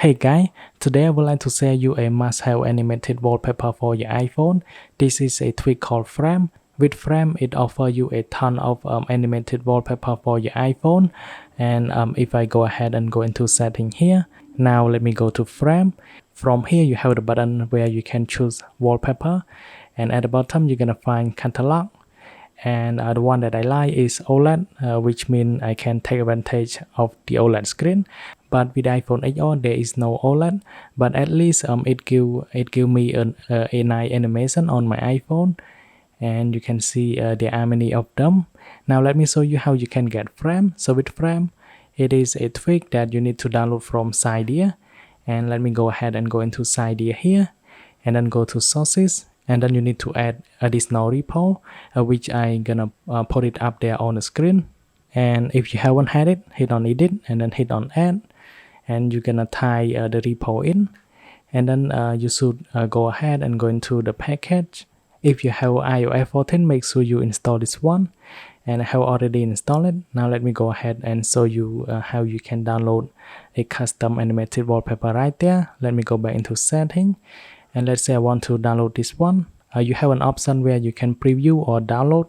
Hey guys, today I would like to share you a must-have animated wallpaper for your iPhone. This is a tweak called Frame. With Frame, it offers you a ton of animated wallpaper for your iPhone. And if I go ahead and go into setting here, now let me go to Frame. From here, you have the button where you can choose wallpaper. And at the bottom, you're gonna find catalog. And the one that I like is OLED, which means I can take advantage of the OLED screen. But with iPhone XR there is no OLED, but at least it give me a nice animation on my iPhone, and you can see there are many of them. Now let me show you how you can get Frame. So with Frame, it is a tweak that you need to download from Cydia, and let me go ahead and go into Cydia here, and then go to Sources. And then you need to add additional repo, which I'm gonna put it up there on the screen. And if you haven't had it, hit on edit and then hit on add, and you're gonna tie the repo in. And then you should go ahead and go into the package. If you have iOS 14, make sure you install this one, and I have already installed it. Now let me go ahead and show you how you can download a custom animated wallpaper right there. Let me go back into setting. And let's say I want to download this one. You have an option where you can preview or download,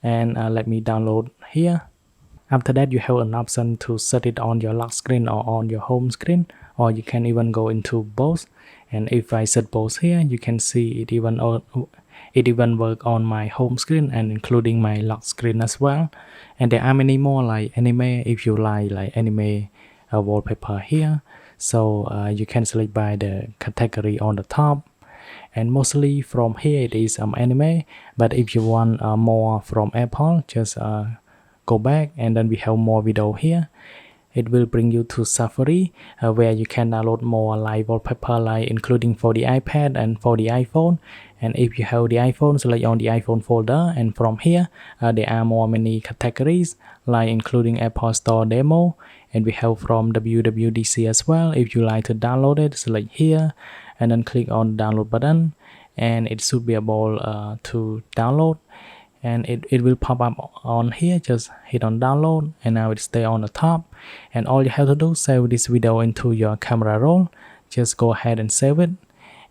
and let me download here. After that, you have an option to set it on your lock screen or on your home screen, or you can even go into both. And if I set both here, you can see it even work on my home screen and including my lock screen as well. And there are many more like anime, if you like anime wallpaper here. So you can select by the category on the top, and mostly from here it is anime. But if you want more from Apple, just go back, and then we have more video here. It will bring you to Safari, where you can download more live wallpaper, like including for the iPad and for the iPhone. And if you have the iPhone, select on the iPhone folder, and from here there are many categories, like including Apple Store demo, and we have from WWDC as well. If you like to download it, select here and then click on the download button, and it should be able to download, and it will pop up on here. Just hit on download, and now it stay on the top. And all you have to do, save this video into your camera roll. Just go ahead and save it.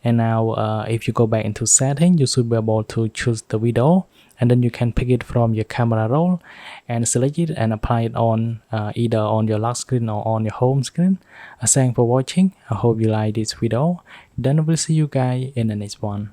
And now if you go back into setting, you should be able to choose the video, and then you can pick it from your camera roll and select it and apply it on either on your lock screen or on your home screen. Thanks for watching. I hope you like this video. Then we'll see you guys in the next one.